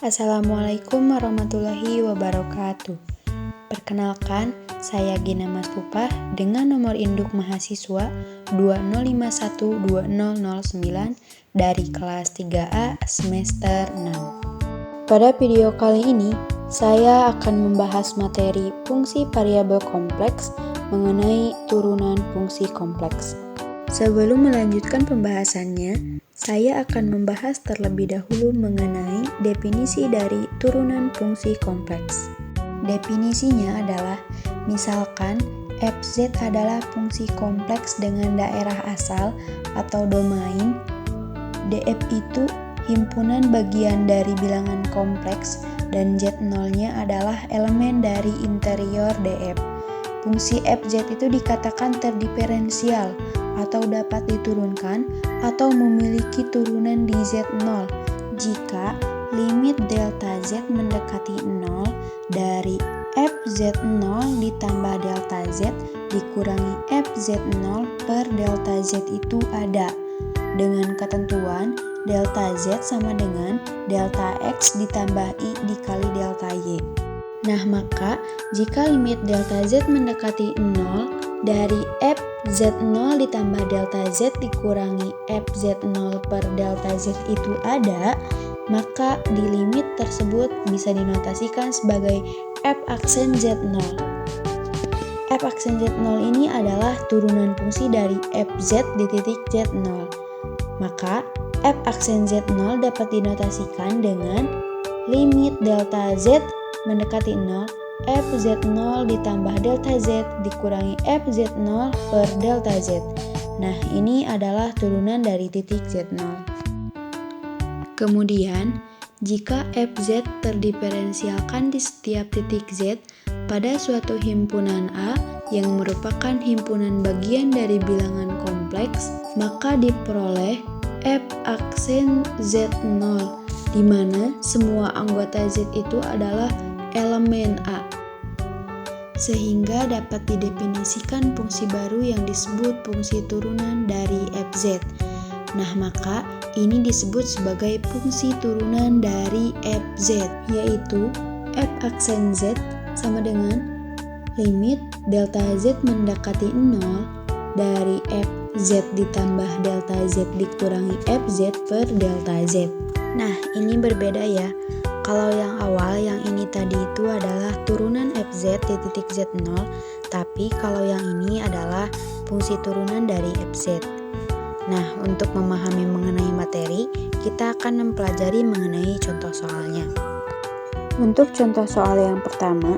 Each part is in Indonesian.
Assalamualaikum warahmatullahi wabarakatuh. Perkenalkan, saya Gina Mas Pupah dengan nomor induk mahasiswa 20512009 dari kelas 3A semester 6. Pada video kali ini, saya akan membahas materi fungsi variabel kompleks mengenai turunan fungsi kompleks. Sebelum melanjutkan pembahasannya, saya akan membahas terlebih dahulu mengenai definisi dari turunan fungsi kompleks. Definisinya adalah, misalkan fz adalah fungsi kompleks dengan daerah asal atau domain, df itu himpunan bagian dari bilangan kompleks, dan z0-nya adalah elemen dari interior df. Fungsi fz itu dikatakan terdiferensial atau dapat diturunkan atau memiliki turunan di Z0 jika limit delta Z mendekati 0 dari fz0 ditambah delta Z dikurangi fz0 per delta Z itu ada, dengan ketentuan delta Z sama dengan delta X ditambah I dikali delta Y. Nah, maka jika limit delta Z mendekati 0 dari fz0 ditambah delta Z dikurangi fz0 per delta Z itu ada, maka di limit tersebut bisa dinotasikan sebagai f aksen Z0. F aksen Z0 ini adalah turunan fungsi dari fz di titik Z0. Maka f aksen Z0 dapat dinotasikan dengan limit delta Z mendekati 0 fz0 ditambah delta Z dikurangi fz0 per delta Z. Nah, ini adalah turunan dari titik Z0. Kemudian, jika fz terdiferensialkan di setiap titik Z pada suatu himpunan A yang merupakan himpunan bagian dari bilangan kompleks, maka diperoleh f aksen Z0 di mana semua anggota Z itu adalah elemen A, sehingga dapat didefinisikan fungsi baru yang disebut fungsi turunan dari fz. Nah, maka ini disebut sebagai fungsi turunan dari fz, yaitu f aksen Z sama dengan limit delta Z mendekati 0 dari fz ditambah delta Z dikurangi fz per delta Z. Nah, ini berbeda ya. Kalau yang awal, yang ini tadi itu adalah turunan fz di titik Z0, tapi kalau yang ini adalah fungsi turunan dari fz. Nah, untuk memahami mengenai materi, kita akan mempelajari mengenai contoh soalnya. Untuk contoh soal yang pertama,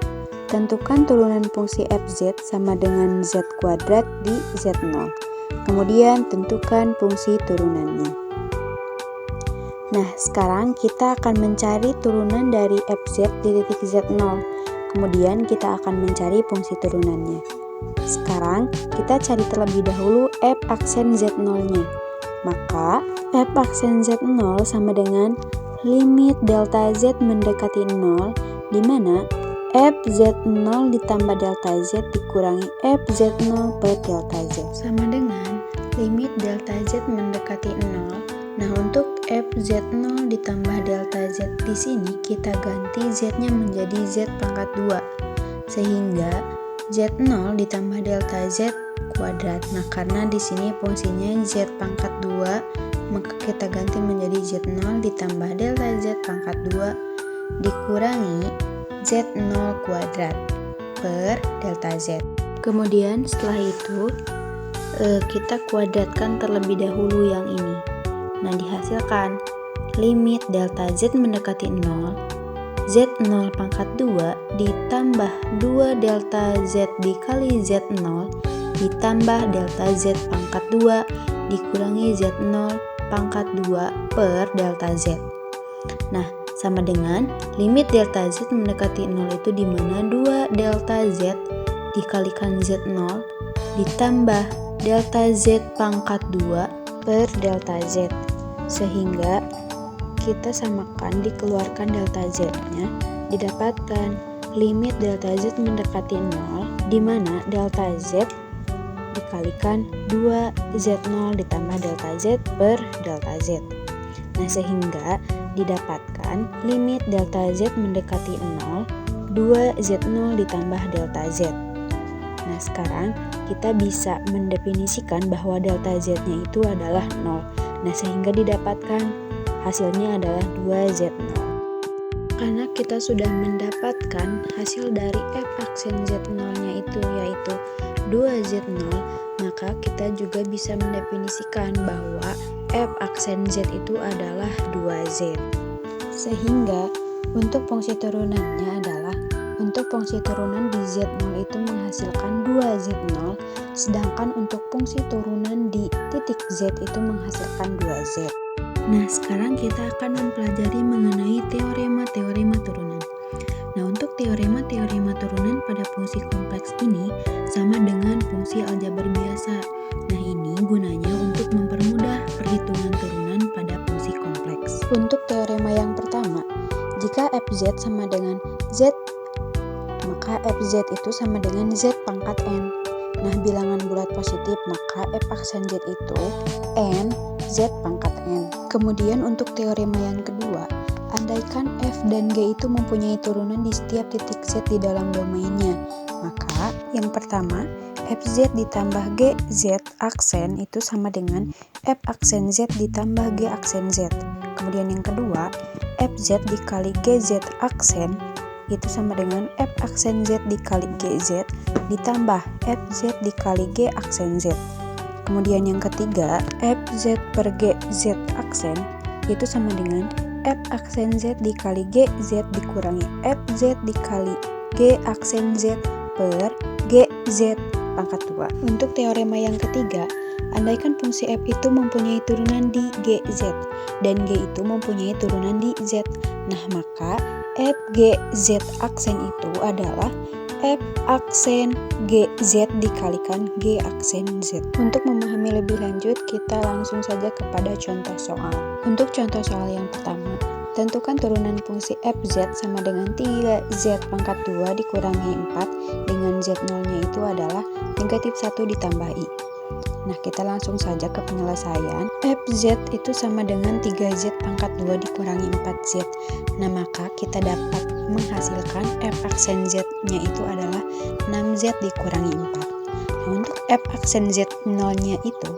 tentukan turunan fungsi fz sama dengan z kuadrat di Z0. Kemudian tentukan fungsi turunannya. Nah, sekarang kita akan mencari turunan dari fz di titik Z0. Kemudian kita akan mencari fungsi turunannya. Sekarang kita cari terlebih dahulu f aksen Z0-nya. Maka f aksen Z0 sama dengan limit delta Z mendekati 0, di mana fz0 ditambah delta Z dikurangi fz0 per delta Z. Sama dengan limit delta Z mendekati 0. Nah, untuk fz0 ditambah delta Z di sini kita ganti Z-nya menjadi Z pangkat 2. Sehingga Z0 ditambah delta Z kuadrat. Nah, karena di sini fungsinya Z pangkat 2, maka kita ganti menjadi Z0 ditambah delta Z pangkat 2 dikurangi Z0 kuadrat per delta Z. Kemudian setelah itu kita kuadratkan terlebih dahulu yang ini. Nah, dihasilkan limit delta Z mendekati 0, Z0 pangkat 2 ditambah 2 delta Z dikali Z0 ditambah delta Z pangkat 2 dikurangi Z0 pangkat 2 per delta Z. Nah, sama dengan limit delta Z mendekati 0 itu di mana 2 delta Z dikalikan Z0 ditambah delta Z pangkat 2 per delta Z, sehingga kita samakan dikeluarkan delta Z-nya, didapatkan limit delta Z mendekati 0, di mana delta Z dikalikan 2Z0 ditambah delta Z per delta Z. Nah, sehingga didapatkan dikalikan limit delta Z mendekati 0, 2Z0 ditambah delta Z. Nah, sekarang kita bisa mendefinisikan bahwa delta Z-nya itu adalah 0. Nah, sehingga didapatkan hasilnya adalah 2Z0. Karena kita sudah mendapatkan hasil dari F aksen Z0-nya itu yaitu 2Z0, maka kita juga bisa mendefinisikan bahwa F aksen Z itu adalah 2Z. Sehingga untuk fungsi turunannya adalah untuk fungsi turunan di Z0 itu menghasilkan 2Z0, sedangkan untuk fungsi turunan di titik Z itu menghasilkan 2Z. Nah, sekarang kita akan mempelajari mengenai teorema-teorema turunan. Nah, untuk teorema-teorema turunan pada fungsi kompleks ini sama dengan fungsi aljabar biasa. Nah, ini gunanya untuk mempermudah perhitungan turunan pada fungsi kompleks. Untuk teorema yang pertama, jika Fz sama dengan Z, maka Fz itu sama dengan Z pangkat N. Nah, bilangan bulat positif, maka F aksen Z itu N Z pangkat N. Kemudian untuk teorema yang kedua, andaikan F dan G itu mempunyai turunan di setiap titik Z di dalam domainnya, maka yang pertama, Fz ditambah Gz aksen itu sama dengan F aksen Z ditambah G aksen Z. Kemudian yang kedua, Fz dikali Gz aksen itu sama dengan F aksen Z dikali Gz ditambah Fz dikali G aksen Z. Kemudian yang ketiga, Fz per Gz aksen itu sama dengan F aksen Z dikali Gz dikurangi Fz dikali G aksen Z per Gz pangkat 2. Untuk teorema yang ketiga, andaikan fungsi F itu mempunyai turunan di Gz dan G itu mempunyai turunan di Z. Nah, maka F Gz aksen itu adalah F aksen Gz dikalikan G aksen Z. Untuk memahami lebih lanjut, kita langsung saja kepada contoh soal. Untuk contoh soal yang pertama, tentukan turunan fungsi Fz sama dengan 3Z pangkat 2 dikurangi 4 dengan Z0-nya itu adalah negatif 1 ditambah I. Nah, kita langsung saja ke penyelesaian. Fz itu sama dengan 3Z pangkat 2 dikurangi 4Z. Nah, maka kita dapat menghasilkan F aksen Z-nya itu adalah 6Z dikurangi 4. Nah, untuk F aksen Z0-nya itu,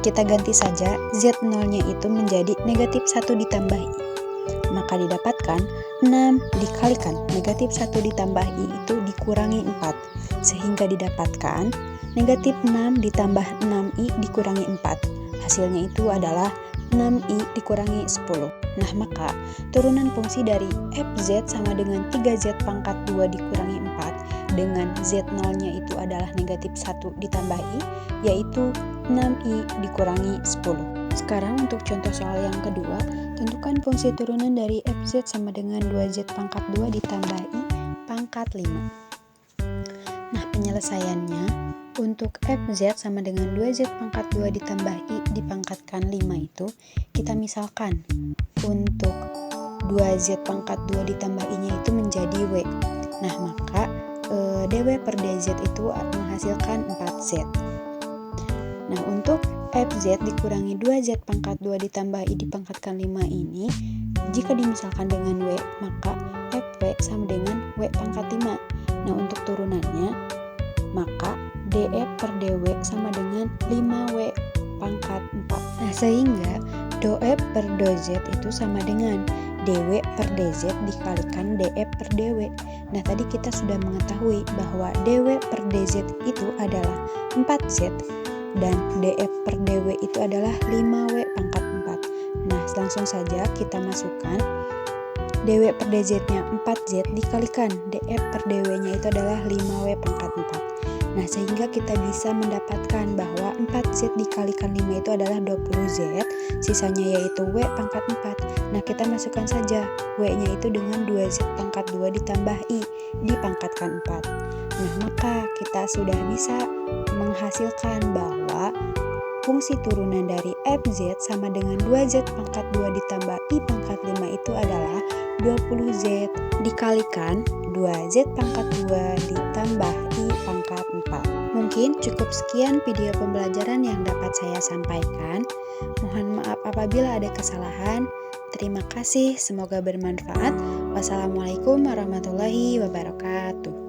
kita ganti saja Z0-nya itu menjadi negatif 1 ditambah I. Maka didapatkan 6 dikalikan negatif 1 ditambah I itu dikurangi 4. Sehingga didapatkan negatif 6 ditambah 6I dikurangi 4. Hasilnya itu adalah 6I dikurangi 10. Nah, maka turunan fungsi dari Fz sama dengan 3Z pangkat 2 dikurangi 4 dengan Z0-nya itu adalah negatif 1 ditambah I, yaitu 6I dikurangi 10. Sekarang untuk contoh soal yang kedua, tentukan fungsi turunan dari Fz sama dengan 2Z pangkat 2 ditambah I pangkat 5. Nah, penyelesaiannya untuk Fz sama dengan 2Z pangkat 2 ditambah I dipangkatkan 5 itu, kita misalkan untuk 2Z pangkat 2 ditambah I-nya itu menjadi W. Nah, maka dW per dz itu menghasilkan 4Z. Nah, untuk Fz dikurangi 2Z pangkat 2 ditambah I dipangkatkan 5 ini, jika dimisalkan dengan W, maka Fw sama dengan W pangkat 5. Nah, untuk turunannya, maka dF per dW sama dengan 5W pangkat 4. Nah, sehingga dF per dz itu sama dengan dW per dz dikalikan dF per dW. Nah, tadi kita sudah mengetahui bahwa dW per dz itu adalah 4Z dan dF per dW itu adalah 5W pangkat 4. Nah, langsung saja kita masukkan dW per dz-nya 4Z dikalikan dF per dW-nya itu adalah 5W pangkat 4. Nah, sehingga kita bisa mendapatkan bahwa 4Z dikalikan 5 itu adalah 20Z, sisanya yaitu W pangkat 4. Nah, kita masukkan saja W-nya itu dengan 2Z pangkat 2 ditambah I dipangkatkan 4. Nah, maka kita sudah bisa menghasilkan bahwa fungsi turunan dari Fz sama dengan 2Z pangkat 2 ditambah I pangkat 5 itu adalah 20Z dikalikan 2Z pangkat 2 ditambah I pangkat 4. Mungkin cukup sekian video pembelajaran yang dapat saya sampaikan. Mohon maaf apabila ada kesalahan. Terima kasih, semoga bermanfaat. Wassalamualaikum warahmatullahi wabarakatuh.